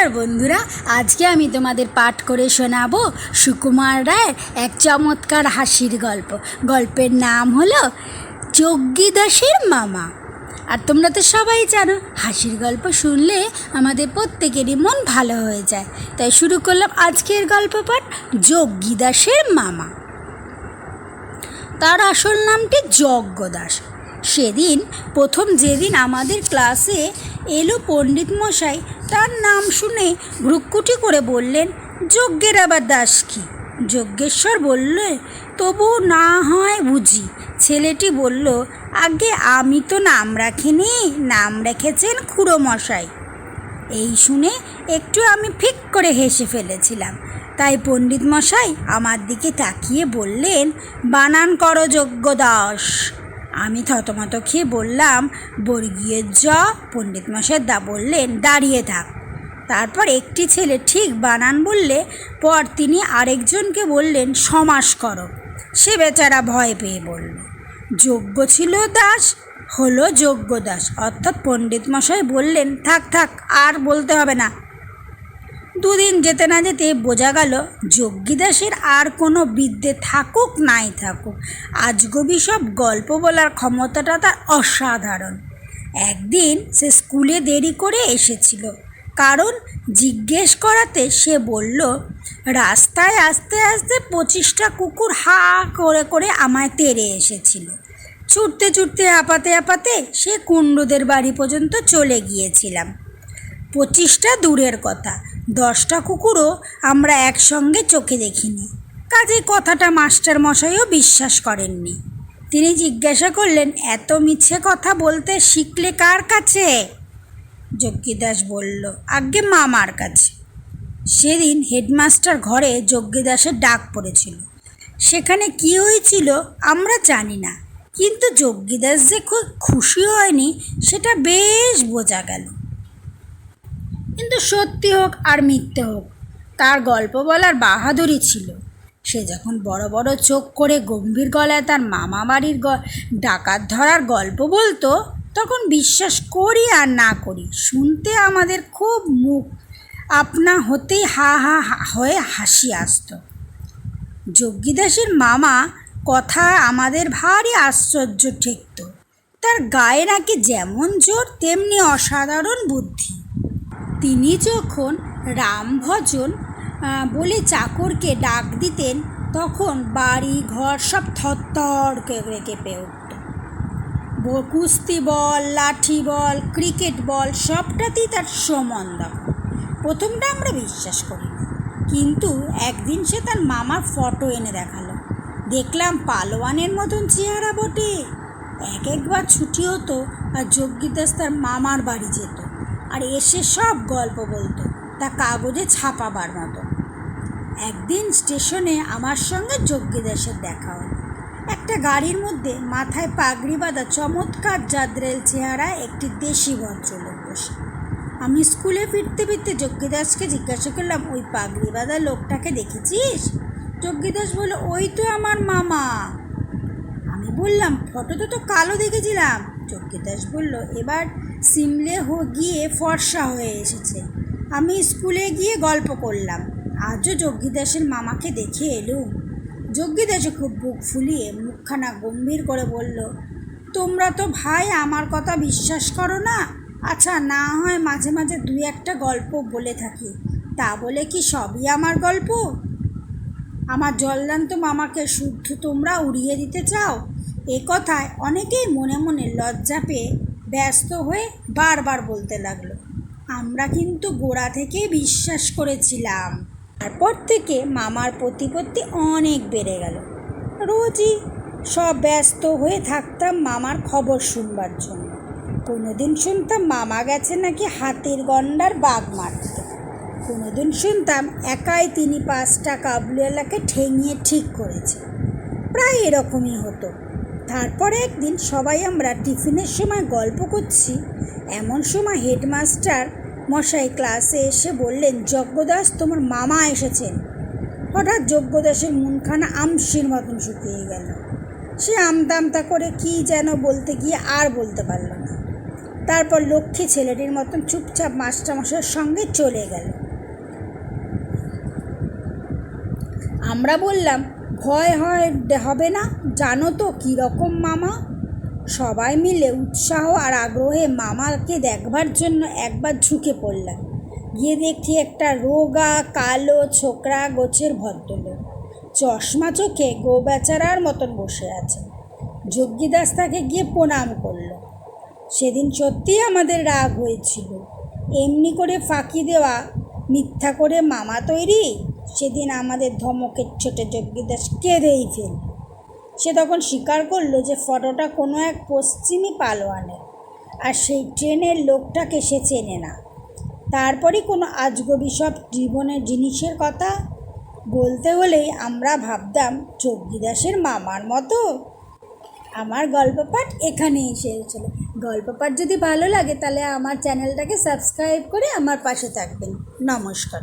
নমস্কার বন্ধুরা, আজকে আমি তোমাদের পাঠ করে শোনাবো সুকুমার রায়ের এক চমৎকার হাসির গল্প। গল্পের নাম হলো জগ্গি দাশের মামা। আর তোমরা তো সবাই জানো, হাসির গল্প শুনলে আমাদের প্রত্যেকেরই মন ভালো হয়ে যায়। তাই শুরু করলাম আজকের গল্প পাঠ, জগ্গি দাশের মামা। তার আসল নামটি যজ্ঞ দাস। সেদিন প্রথম যেদিন আমাদের ক্লাসে এলো পণ্ডিত মশাই, তার নাম শুনে ভ্রুকুটি করে বললেন, যজ্ঞের আবার দাস কি? যজ্ঞেশ্বর বললে, তবু না হয় বুঝি। ছেলেটি বলল, আগে আমি তো নাম রাখিনি, নাম রেখেছেন খুড়ো মশাই। এই শুনে একটু আমি ফিক করে হেসে ফেলেছিলাম। তাই পণ্ডিত মশাই আমার দিকে তাকিয়ে বললেন, বানান করো যজ্ঞ দাস। আমি থতমত খেয়ে বললাম, বর্গীয় জ। পণ্ডিত মশাই বললেন, দাঁড়িয়ে থাক। তারপর একটি ছেলে ঠিক বানান বললে পর তিনি আরেকজনকে বললেন, সমাস করো। সে বেচারা ভয় পেয়ে বলল, যজ্ঞ ছিল দাস, হলো যজ্ঞ দাস। অর্থাৎ পণ্ডিত মশাই বললেন, থাক থাক, আর বলতে হবে না। দুদিন যেতে না যেতে বোঝা গেল যজ্ঞি দাসের আর কোনো বিদ্যে থাকুক নাই থাকুক, আজগবি সব গল্প বলার ক্ষমতাটা তার অসাধারণ। একদিন সে স্কুলে দেরি করে এসেছিল, কারণ জিজ্ঞেস করাতে সে বলল, রাস্তায় আসতে আসতে 25টা কুকুর হা করে করে আমায় তেড়ে এসেছিল। ছুটতে ছুটতে হাঁপাতে হাঁপাতে সে কুণ্ডুদের বাড়ি পর্যন্ত চলে গিয়েছিলাম। 25টা দূরের কথা, 10টা কুকুরও আমরা একসঙ্গে চোখে দেখিনি। কাজে কথাটা মাস্টার মশাইও বিশ্বাস করেননি। তিনি জিজ্ঞাসা করলেন, এত মিছে কথা বলতে শিখলে কার কাছে? যজ্ঞি দাস বলল, আজ্ঞে মামার কাছে। সেদিন হেডমাস্টার ঘরে যজ্ঞি দাসের ডাক পড়েছিল। সেখানে কি হয়েছিল আমরা জানি না, কিন্তু যজ্ঞি দাস যে খুব খুশি হয়নি সেটা বেশ বোঝা গেল। কিন্তু সত্যি হোক আর মিথ্যে হোক, তার গল্প বলার বাহাদুরি ছিল। সে যখন বড় বড় চোখ করে গম্ভীর গলায় তার মামা বাড়ির ডাকাত ধরার গল্প বলতো, তখন বিশ্বাস করি আর না করি শুনতে আমাদের খুব মুখ আপনা হতেই হা হা হয়ে হাসি আসতো। যজ্ঞি দাসের মামা কথা আমাদের ভারী আশ্চর্য ঠেকত। তার গায়ে নাকি যেমন জোর তেমনি অসাধারণ বুদ্ধি। তিনি যখন রামভজন বলে চাকরকে ডাক দিতেন, তখন বাড়ি ঘর সব থরথর করে কেঁপে উঠত। কুস্তি বল, লাঠি বল, ক্রিকেট বল সবটাতেই তার সমান দাম। প্রথমটা আমরা বিশ্বাস করি না, কিন্তু একদিন সে তার মামার ফটো এনে দেখালো। দেখলাম পালোয়ানের মতন চেহারা বটে। একবার ছুটি হতো আর যজ্ঞি দাস তার মামার বাড়ি যেত, আর এসে সব গল্প বলতো, তা কাগজে ছাপাবার মতো। একদিন স্টেশনে আমার সঙ্গে যজ্ঞি দাসের দেখা হলো। একটা গাড়ির মধ্যে মাথায় পাগড়ি বাঁধা চমৎকার জাদ্রেল চেহারায় একটি দেশি ভদ্রলোক বসে। আমি স্কুলে ফিরতে ফিরতে যজ্ঞি দাসকে জিজ্ঞাসা করলাম, ওই পাগড়ি বাঁধা লোকটাকে দেখেছিস? যজ্ঞি দাস বলল, ওই তো আমার মামা। আমি বললাম, ফটোতে তো কালো দেখেছিলাম। যজ্ঞি দাস বলল, এবার সিমলে গিয়ে ফর্সা হয়ে এসেছে। আমি স্কুলে গিয়ে গল্প করলাম, আজও যজ্ঞি দাসের মামাকে দেখে এলুম। যজ্ঞি দাসে খুব বুক ফুলিয়ে মুখখানা গম্ভীর করে বলল, তোমরা তো ভাই আমার কথা বিশ্বাস করো না। আচ্ছা, না হয় মাঝে মাঝে 2-1টা গল্প বলে থাকি, তা বলে কি সবই আমার গল্প? আমার জলদান্ত মামাকে শুদ্ধ তোমরা উড়িয়ে দিতে চাও? এ কথায় অনেকেই মনে মনে লজ্জা পেয়ে ব্যস্ত হয়ে বারবার বলতে লাগলো। আমরা কিন্তু গোড়া থেকে বিশ্বাস করেছিলাম। তারপর থেকে মামার প্রতিপত্তি অনেক বেড়ে গেল। রোজই সব ব্যস্ত হয়ে থাকতাম মামার খবর শুনবার জন্য। কোনোদিন শুনতাম মামা গেছে নাকি হাতির গন্ডার বাঘ মারতে। কোনোদিন শুনতাম একাই তিনি 5টা কাবুলিওয়ালাকে ঠেঙিয়ে ঠিক করেছে। প্রায় এরকমই হতো। তারপরে একদিন সবাই আমরা টিফিনের সময় গল্প করছি, এমন সময় হেডমাস্টার মশাই ক্লাসে এসে বললেন, যজ্ঞ দাস, তোমার মামা এসেছেন। হঠাৎ যজ্ঞ দাসের মনখানা আমশির মতন শুকিয়ে গেল। সে আমতা আমতা করে কি যেন বলতে গিয়ে আর বলতে পারল না। তারপর লক্ষ্মী ছেলেটির মতন চুপচাপ মাস্টারমশাইয়ের সঙ্গে চলে গেল। আমরা বললাম, ভয় হবে না, জানো তো কীরকম মামা। সবাই মিলে উৎসাহ আর আগ্রহে মামাকে দেখবার জন্য একবার ঝুঁকে পড়লাম। গিয়ে দেখি একটা রোগা কালো ছোকরা গোছের ভদ্রলোক চশমা চোখে গোবেচারার মতন বসে আছে। যোগ্যীদাস তাকে গিয়ে প্রণাম করল। সেদিন সত্যিই আমাদের রাগ হয়েছিল। এমনি করে ফাঁকি দেওয়া, মিথ্যা করে মামা তৈরি। সেদিন আমাদের ধমকের ছোটে যোগ্যীদাস কেঁদেই ফেলল। সে তখন স্বীকার করলো যে ফটোটা কোনো এক পশ্চিমী পালোয়ানের, আর সেই ট্রেনের লোকটাকে সে চেনে না। তারপরই কোনো আজগবি সব জীবনের জিনিসের কথা বলতে হলেই আমরা ভাবতাম যোগ্যীদাসের মামার মতো। আমার গল্প পাঠ এখানেই শেষ হলো। গল্প পাঠ যদি ভালো লাগে তাহলে আমার চ্যানেলটাকে সাবস্ক্রাইব করে আমার পাশে থাকবেন। নমস্কার।